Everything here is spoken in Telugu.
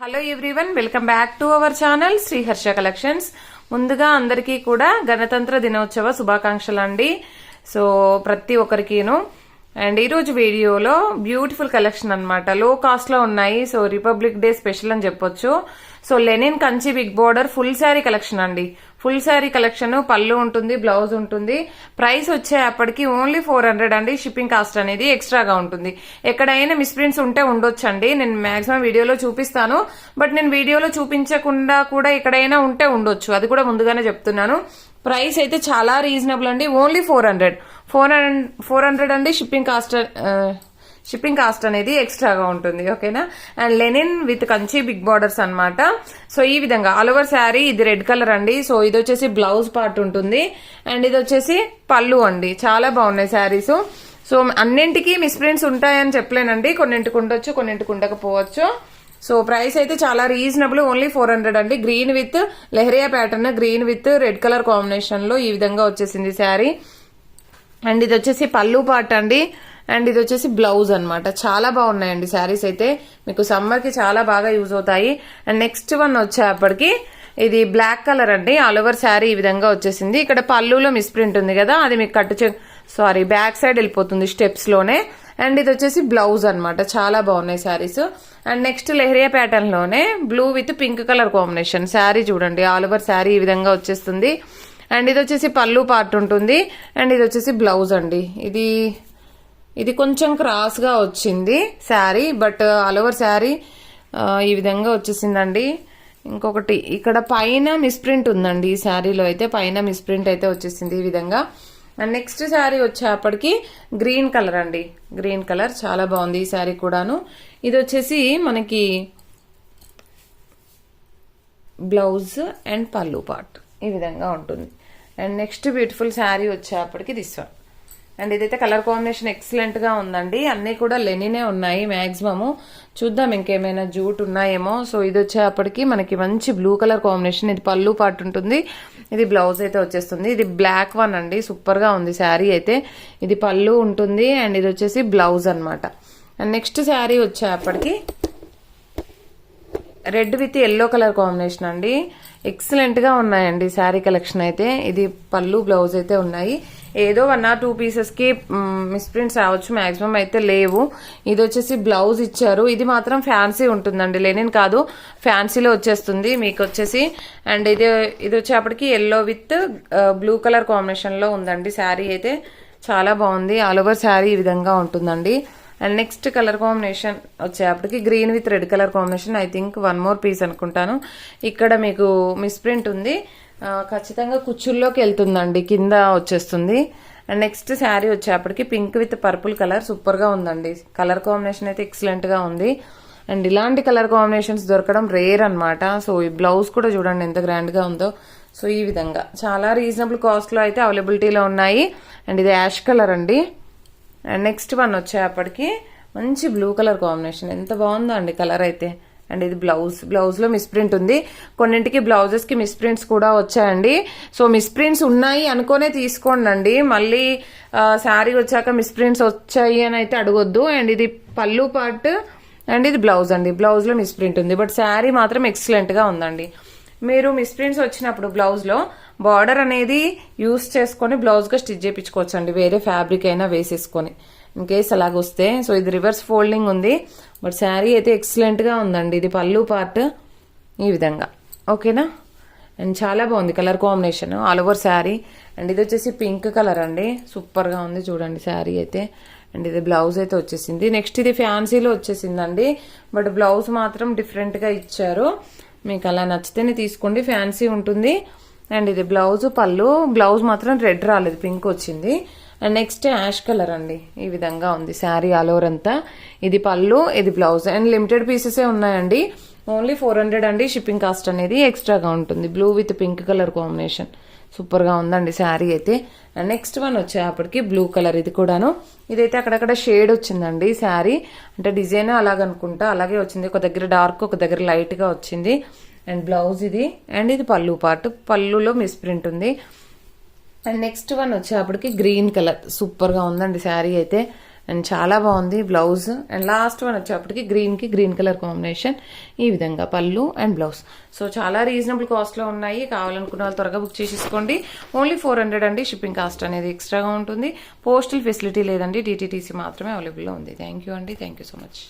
Hello everyone, welcome back to our channel Shri Harsha collections. ముందుగా అందరికీ కూడా గణతంత్ర దినోత్సవ శుభాకాంక్షలు అండి. సో ప్రతి ఒక్కరికిను. అండ్ ఈరోజు వీడియోలో బ్యూటిఫుల్ కలెక్షన్ అన్నమాట, లో కాస్ట్ లో ఉన్నాయి. సో రిపబ్లిక్ డే స్పెషల్ అని చెప్పొచ్చు. So linen Kanchi big border full sari collection అండి. ఫుల్ శారీ కలెక్షన్, పళ్ళు ఉంటుంది, బ్లౌజ్ ఉంటుంది. ప్రైస్ వచ్చేప్పటికి ఓన్లీ 400 అండి. షిప్పింగ్ కాస్ట్ అనేది ఎక్స్ట్రాగా ఉంటుంది. ఎక్కడైనా మిస్ప్రింట్స్ ఉంటే ఉండొచ్చండి, నేను మాక్సిమం వీడియోలో చూపిస్తాను. బట్ నేను వీడియోలో చూపించకుండా కూడా ఎక్కడైనా ఉంటే ఉండొచ్చు, అది కూడా ముందుగానే చెప్తున్నాను. ప్రైస్ అయితే చాలా రీజనబుల్ అండి, ఓన్లీ 400 అండి. షిప్పింగ్ కాస్ట్ అనేది ఎక్స్ట్రాగా ఉంటుంది, ఓకేనా. And linen with Kanchi big borders అన్నమాట. సో ఈ విధంగా ఆల్ ఓవర్ శారీ, ఇది రెడ్ కలర్ అండి. సో ఇది వచ్చేసి బ్లౌజ్ పార్ట్ ఉంటుంది, అండ్ ఇది వచ్చేసి పళ్ళు అండి. చాలా బాగున్నాయి శారీస్. సో అన్నింటికి మిస్ప్రింట్స్ ఉంటాయని చెప్పలేనండి, కొన్నింటికి ఉండొచ్చు, కొన్నింటికి ఉండకపోవచ్చు. సో ప్రైస్ అయితే చాలా రీజనబుల్, ఓన్లీ 400 అండి. Green with lehariya pattern, green with red colour combination లో ఈ విధంగా వచ్చేసింది శారీ. అండ్ ఇది వచ్చేసి పళ్ళు పార్ట్ అండి, అండ్ ఇది వచ్చేసి బ్లౌజ్ అన్నమాట. చాలా బాగున్నాయండి శారీస్ అయితే, మీకు సమ్మర్ కి చాలా బాగా యూజ్ అవుతాయి. అండ్ నెక్స్ట్ వన్ వచ్చేప్పటికి ఇది బ్లాక్ కలర్ అండి. ఆల్ ఓవర్ శారీ ఈ విధంగా వచ్చేసింది. ఇక్కడ పళ్ళులో మిస్ప్రింట్ ఉంది కదా, అది మీకు బ్యాక్ సైడ్ వెళ్ళిపోతుంది స్టెప్స్ లోనే. అండ్ ఇది వచ్చేసి బ్లౌజ్ అన్నమాట. చాలా బాగున్నాయి saris. And next lehariya pattern లోనే blue with pink colour combination sari చూడండి. ఆల్ ఓవర్ శారీ ఈ విధంగా వచ్చేస్తుంది. అండ్ ఇది వచ్చేసి పళ్ళు పార్ట్ ఉంటుంది, అండ్ ఇది వచ్చేసి బ్లౌజ్ అండి. ఇది కొంచెం క్రాస్ గా వచ్చింది sari, but all over sari ఈ విధంగా వచ్చేసిందండి. ఇంకొకటి ఇక్కడ పైన మిస్ప్రింట్ ఉందండి, ఈ శారీలో అయితే పైన మిస్ప్రింట్ అయితే వచ్చేసింది ఈ విధంగా. అండ్ నెక్స్ట్ శారీ వచ్చేప్పటికి గ్రీన్ కలర్ అండి. గ్రీన్ కలర్ చాలా బాగుంది ఈ శారీ కూడాను. ఇది వచ్చేసి మనకి బ్లౌజ్ అండ్ పళ్ళు పార్ట్ ఈ విధంగా ఉంటుంది. అండ్ నెక్స్ట్ బ్యూటిఫుల్ శారీ వచ్చేప్పటికి దిస్ వన్. అండ్ ఇదైతే కలర్ కాంబినేషన్ ఎక్సలెంట్ గా ఉందండి. అన్ని కూడా లెనినే ఉన్నాయి మాక్సిమము. చూద్దాం ఇంకేమైనా జూట్ ఉన్నాయేమో. సో ఇది వచ్చేప్పటికి మనకి మంచి బ్లూ కలర్ కాంబినేషన్. ఇది పళ్ళు పార్ట్ ఉంటుంది, ఇది బ్లౌజ్ అయితే వచ్చేస్తుంది. ఇది బ్లాక్ వన్ అండి, సూపర్ గా ఉంది శారీ అయితే. ఇది పళ్ళు ఉంటుంది, అండ్ ఇది వచ్చేసి బ్లౌజ్ అన్నమాట. అండ్ నెక్స్ట్ శారీ వచ్చేప్పటికి red with yellow colour combination అండి. ఎక్సలెంట్ గా ఉన్నాయండి శారీ కలెక్షన్ అయితే. ఇది పళ్ళు బ్లౌజ్ అయితే ఉన్నాయి. ఏదో 1 or 2 పీసెస్ కి మిస్ప్రింట్స్ రావచ్చు, మాక్సిమం అయితే లేవు. ఇది వచ్చేసి బ్లౌజ్ ఇచ్చారు. ఇది మాత్రం ఫ్యాన్సీ ఉంటుందండి, లెనిన్ కాదు, ఫ్యాన్సీలో వచ్చేస్తుంది మీకు వచ్చేసి. అండ్ ఇది వచ్చేప్పటికి yellow with blue colour combination లో ఉందండి శారీ అయితే. చాలా బాగుంది. ఆల్ ఓవర్ శారీ ఈ విధంగా ఉంటుందండి. అండ్ నెక్స్ట్ కలర్ కాంబినేషన్ వచ్చేప్పటికి green with red colour combination. I think 1 more piece అనుకుంటాను. ఇక్కడ మీకు మిస్ప్రింట్ ఉంది, ఖచ్చితంగా కుచ్చుల్లోకి వెళ్తుందండి, కింద వచ్చేస్తుంది. అండ్ నెక్స్ట్ శారీ వచ్చేప్పటికి pink with purple colour, super గా ఉందండి. కలర్ కాంబినేషన్ అయితే ఎక్సలెంట్ గా ఉంది. అండ్ ఇలాంటి కలర్ కాంబినేషన్స్ దొరకడం రేర్ అన్నమాట. సో ఈ బ్లౌజ్ కూడా చూడండి ఎంత గ్రాండ్ గా ఉందో. సో ఈ విధంగా చాలా రీజనబుల్ కాస్ట్ లో అయితే అవైలబిలిటీలో ఉన్నాయి. అండ్ ఇది యాష్ కలర్ అండి. అండ్ నెక్స్ట్ వన్ వచ్చేప్పటికి మంచి బ్లూ కలర్ కాంబినేషన్, ఎంత బాగుందో అండి కలర్ అయితే. అండ్ ఇది బ్లౌజ్ లో మిస్ప్రింట్ ఉంది. కొన్నింటికి బ్లౌజెస్ కి మిస్ప్రింట్స్ కూడా వచ్చాయండి. సో మిస్ప్రింట్స్ ఉన్నాయి అనుకోనే తీసుకోండి, మళ్ళీ శారీ వచ్చాక మిస్ప్రింట్స్ వచ్చాయి అని అయితే అడగొద్దు. అండ్ ఇది పళ్ళు పార్ట్, అండ్ ఇది బ్లౌజ్ అండి. బ్లౌజ్ లో మిస్ప్రింట్ ఉంది, బట్ శారీ మాత్రం ఎక్సలెంట్ గా ఉందండి. మీరు మిస్ప్రింట్స్ వచ్చినప్పుడు బ్లౌజ్ లో బార్డర్ అనేది యూస్ చేసుకొని బ్లౌజ్ గా స్టిచ్ చేయించుకోవచ్చు అండి, వేరే ఫ్యాబ్రిక్ అయినా వేసేసుకొని, ఇన్ కేస్ అలాగొస్తే. సో ఇది రివర్స్ ఫోల్డింగ్ ఉంది, బట్ శారీ అయితే ఎక్సలెంట్ గా ఉందండి. ఇది పళ్ళు పార్ట్ ఈ విధంగా, ఓకేనా. అండ్ చాలా బాగుంది colour combination all over sari. And ఇది వచ్చేసి పింక్ కలర్ అండి, సూపర్ గా ఉంది చూడండి శారీ అయితే. అండ్ ఇది బ్లౌజ్ అయితే వచ్చేసింది. నెక్స్ట్ ఇది ఫ్యాన్సీలో వచ్చేసిందండి, బట్ బ్లౌజ్ మాత్రం డిఫరెంట్ గా ఇచ్చారు. మీకు అలా నచ్చితేనే తీసుకోండి, ఫ్యాన్సీ ఉంటుంది. అండ్ ఇది బ్లౌజ్, పళ్ళు, బ్లౌజ్ మాత్రం రెడ్ రాలేదు, పింక్ వచ్చింది. అండ్ నెక్స్ట్ యాష్ కలర్ అండి, ఈ విధంగా ఉంది శారీ ఆల్ ఓవర్ అంతా. ఇది పళ్ళు, ఇది బ్లౌజ్. అండ్ లిమిటెడ్ పీసెసే ఉన్నాయండి, ఓన్లీ 400 అండి. షిప్పింగ్ కాస్ట్ అనేది ఎక్స్ట్రాగా ఉంటుంది. Blue with pink colour combination, super గా ఉందండి శారీ అయితే. అండ్ నెక్స్ట్ వన్ వచ్చేప్పటికి బ్లూ కలర్, ఇది కూడాను. ఇదైతే అక్కడక్కడ షేడ్ వచ్చిందండి శారీ, అంటే డిజైన్ అలాగనుకుంటా, అలాగే వచ్చింది. ఒక దగ్గర డార్క్, ఒక దగ్గర లైట్ గా వచ్చింది. అండ్ బ్లౌజ్ ఇది, అండ్ ఇది పళ్ళు పార్ట్, పళ్ళులో మిస్ప్రింట్ ఉంది. అండ్ నెక్స్ట్ వన్ వచ్చేప్పటికి గ్రీన్ కలర్, సూపర్ గా ఉందండి శారీ అయితే. అండ్ చాలా బాగుంది బ్లౌజ్. అండ్ లాస్ట్ వన్ వచ్చేప్పటికి గ్రీన్కి గ్రీన్ కలర్ కాంబినేషన్, ఈ విధంగా పళ్ళు అండ్ బ్లౌజ్. సో చాలా రీజనబుల్ కాస్ట్లో ఉన్నాయి. కావాలనుకున్న వాళ్ళు త్వరగా బుక్ చేసేసుకోండి. ఓన్లీ 400 అండి. షిప్పింగ్ కాస్ట్ అనేది ఎక్స్ట్రాగా ఉంటుంది. పోస్టల్ ఫెసిలిటీ లేదండి, DTTC మాత్రమే అవైలబుల్లో ఉంది. థ్యాంక్ యూ అండి, థ్యాంక్ యూ సో మచ్.